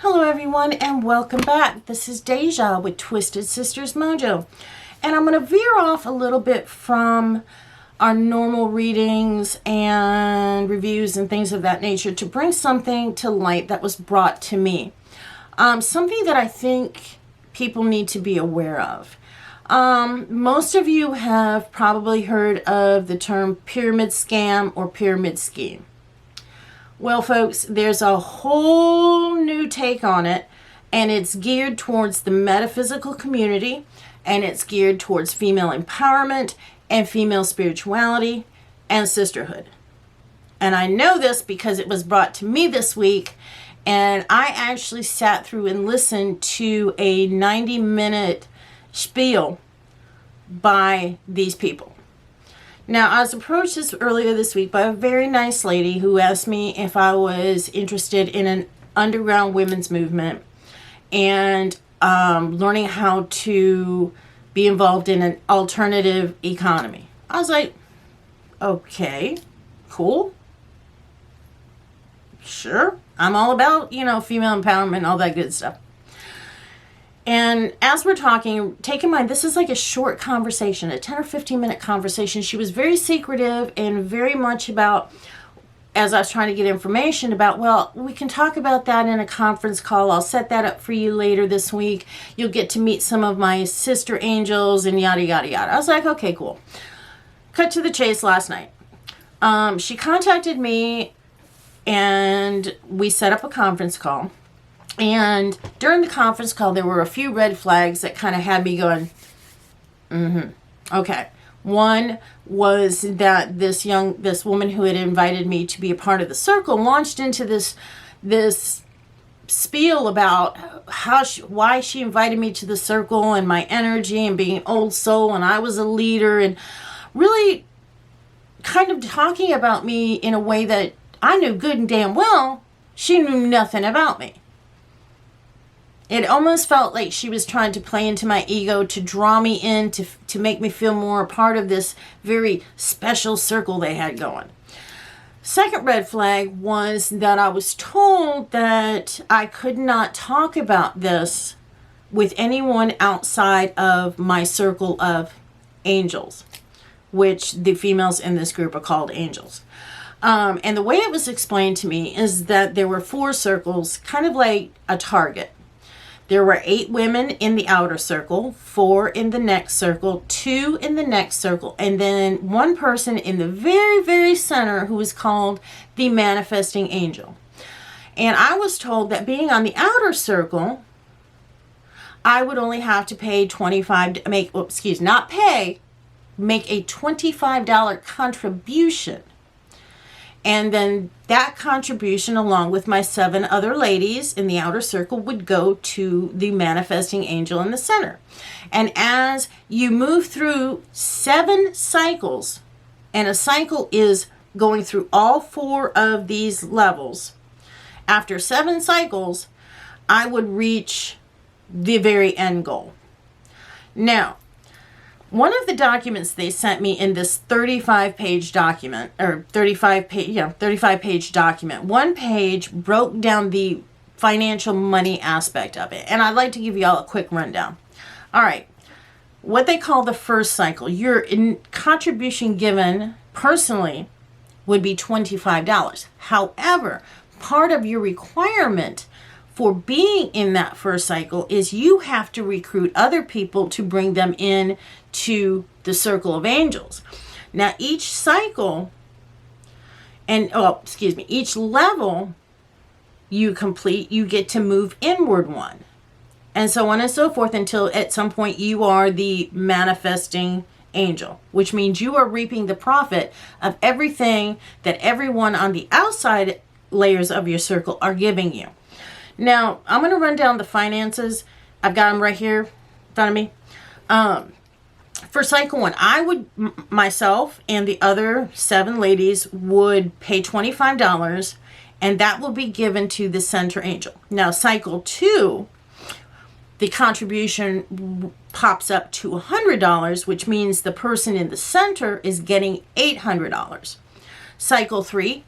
Hello everyone and welcome back. This is Deja with Twisted Sisters Mojo. And I'm going to veer off a little bit from our normal readings and reviews and things of that nature to bring something to light that was brought to me. Something that I think people need to be aware of. Most of you have probably heard of the term pyramid scam or pyramid scheme. Well, folks, there's a whole new take on it, and it's geared towards the metaphysical community, and it's geared towards female empowerment and female spirituality and sisterhood. And I know this because it was brought to me this week, and I actually sat through and listened to a 90-minute spiel by these people. Now, I was approached earlier this week by a very nice lady who asked me if I was interested in an underground women's movement and learning how to be involved in an alternative economy. I was like, okay, cool. Sure. I'm all about, female empowerment and all that good stuff. And as we're talking, take in mind, this is like a short conversation, a 10 or 15 minute conversation. She was very secretive and very much about, as I was trying to get information about, well, we can talk about that in a conference call. I'll set that up for you later this week. You'll get to meet some of my sister angels and yada, yada, yada. I was like, okay, cool. Cut to the chase last night. She contacted me and we set up a conference call. And during the conference call, there were a few red flags that kind of had me going, okay. One was that this woman who had invited me to be a part of the circle launched into this spiel about why she invited me to the circle and my energy and being an old soul and I was a leader and really kind of talking about me in a way that I knew good and damn well she knew nothing about me. It almost felt like she was trying to play into my ego to draw me in, to make me feel more a part of this very special circle they had going. Second red flag was that I was told that I could not talk about this with anyone outside of my circle of angels, which the females in this group are called angels. And the way it was explained to me is that there were 4 circles, kind of like a target. There were 8 women in the outer circle, 4 in the next circle, 2 in the next circle, and then 1 person in the very, very center who was called the manifesting angel. And I was told that being on the outer circle, I would only have to pay make a $25 contribution. And then that contribution, along with my 7 other ladies in the outer circle, would go to the manifesting angel in the center. And as you move through 7 cycles, and a cycle is going through all 4 of these levels, after 7 cycles, I would reach the very end goal. Now, one of the documents they sent me in this 35-page document, or 35-page document, one page broke down the financial money aspect of it. And I'd like to give you all a quick rundown. All right. What they call the first cycle, your contribution given personally would be $25. However, part of your requirement for being in that first cycle is you have to recruit other people to bring them in to the circle of angels. Now, each cycle each level you complete, you get to move inward 1. And so on and so forth until at some point you are the manifesting angel, which means you are reaping the profit of everything that everyone on the outside layers of your circle are giving you. Now, I'm going to run down the finances. I've got them right here in front of me. For cycle 1, I would, myself and the other 7 ladies would pay $25, and that will be given to the center angel. Now, cycle 2, the contribution pops up to $100, which means the person in the center is getting $800. Cycle 3,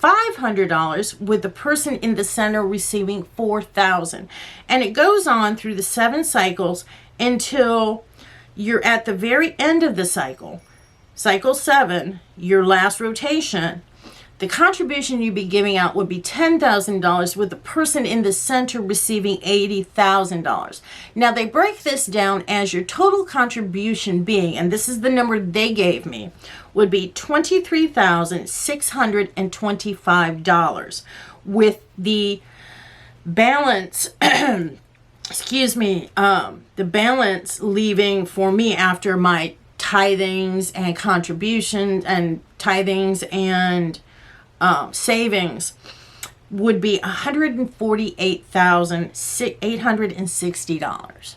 $500 with the person in the center receiving $4,000. And it goes on through the 7 cycles until you're at the very end of the cycle. Cycle 7, your last rotation. The contribution you'd be giving out would be $10,000 with the person in the center receiving $80,000. Now they break this down as your total contribution being, and this is the number they gave me, would be $23,625 with the balance, excuse me, the balance leaving for me after my tithings and contributions and tithings and savings would be $148,860.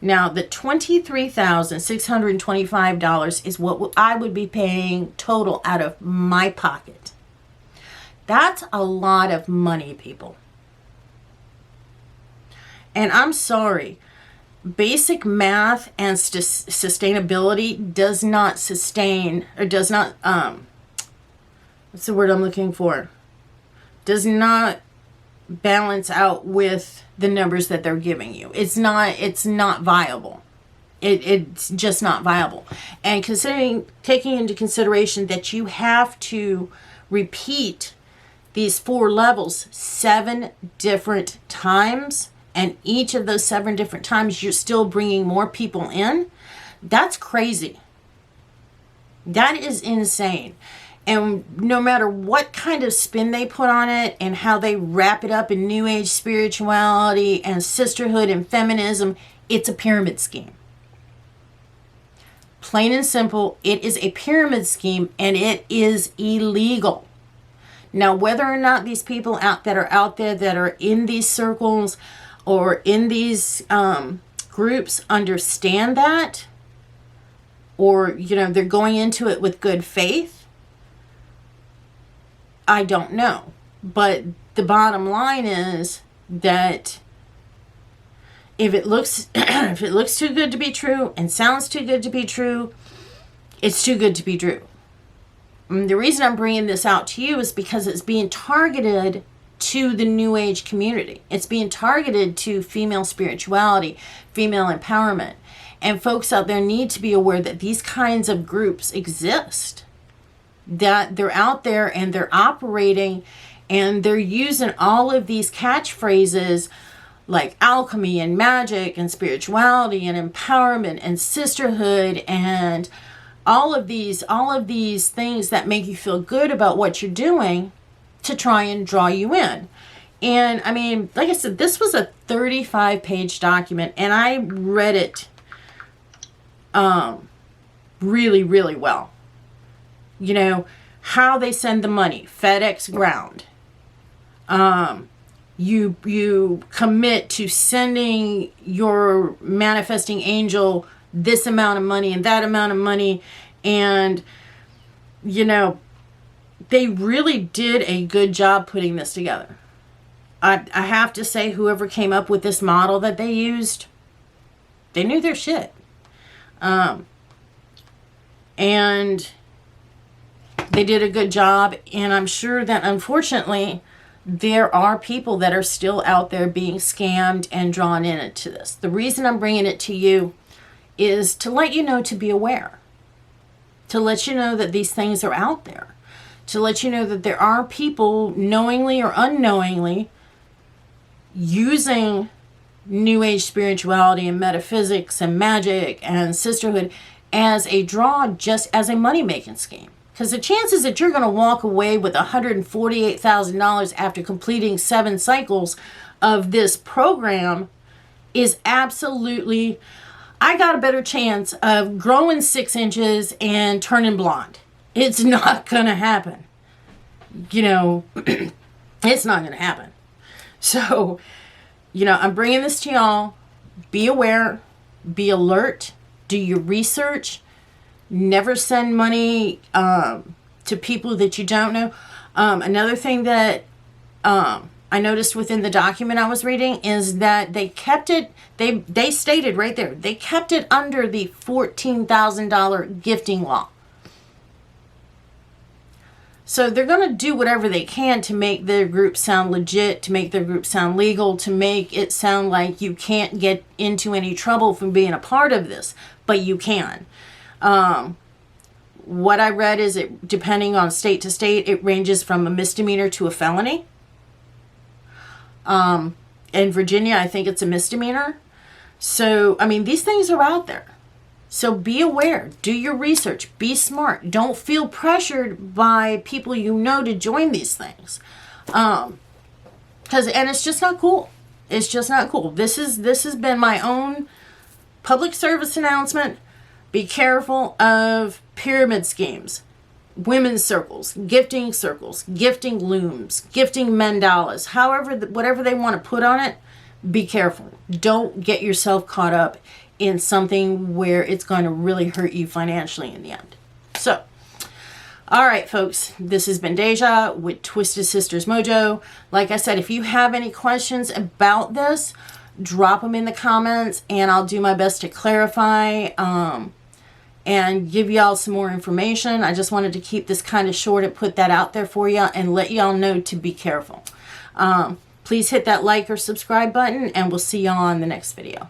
Now, the $23,625 is what I would be paying total out of my pocket. That's a lot of money, people. And I'm sorry, basic math and sustainability does not sustain, or does not, what's the word I'm looking for? Does not balance out with the numbers that they're giving you. It's not viable. It's just not viable. And taking into consideration that you have to repeat these 4 levels 7 different times, and each of those 7 different times you're still bringing more people in, that's crazy. That is insane. And no matter what kind of spin they put on it and how they wrap it up in New Age spirituality and sisterhood and feminism, it's a pyramid scheme. Plain and simple, it is a pyramid scheme, and it is illegal. Now, whether or not these people that are out there that are in these circles or in these groups understand that, or they're going into it with good faith, I don't know. But the bottom line is that if it looks too good to be true and sounds too good to be true, it's too good to be true. And the reason I'm bringing this out to you is because it's being targeted to the New Age community. It's being targeted to female spirituality, female empowerment. And folks out there need to be aware that these kinds of groups exist. That they're out there and they're operating and they're using all of these catchphrases like alchemy and magic and spirituality and empowerment and sisterhood and all of these things that make you feel good about what you're doing to try and draw you in. And I mean, like I said, this was a 35-page document, and I read it really, really well. How they send the money, FedEx ground. You commit to sending your manifesting angel this amount of money and that amount of money, and they really did a good job putting this together. I have to say, whoever came up with this model that they used, they knew their shit. And they did a good job, and I'm sure that unfortunately there are people that are still out there being scammed and drawn into this. The reason I'm bringing it to you is to let you know to be aware, to let you know that these things are out there, to let you know that there are people knowingly or unknowingly using New Age spirituality and metaphysics and magic and sisterhood as a draw, just as a money-making scheme. Because the chances that you're going to walk away with $148,000 after completing 7 cycles of this program is absolutely, I got a better chance of growing 6 inches and turning blonde. It's not going to happen. It's not going to happen. So, I'm bringing this to y'all. Be aware, be alert, do your research. Never send money to people that you don't know. Another thing that I noticed within the document I was reading is that they kept it, they stated right there, they kept it under the $14,000 gifting law. So they're going to do whatever they can to make their group sound legit, to make their group sound legal, to make it sound like you can't get into any trouble from being a part of this, but you can. What I read is, it, depending on state to state, it ranges from a misdemeanor to a felony. In Virginia, I think it's a misdemeanor. So, I mean, these things are out there. So be aware, do your research, be smart. Don't feel pressured by people you know to join these things. And it's just not cool. It's just not cool. This has been my own public service announcement. Be careful of pyramid schemes, women's circles, gifting looms, gifting mandalas, whatever they want to put on it. Be careful. Don't get yourself caught up in something where it's going to really hurt you financially in the end. So, all right, folks, this has been Deja with Twisted Sisters Mojo. Like I said, if you have any questions about this, drop them in the comments, and I'll do my best to clarify and give y'all some more information. I just wanted to keep this kind of short and put that out there for you and let y'all know to be careful. Please hit that like or subscribe button, and we'll see y'all on the next video.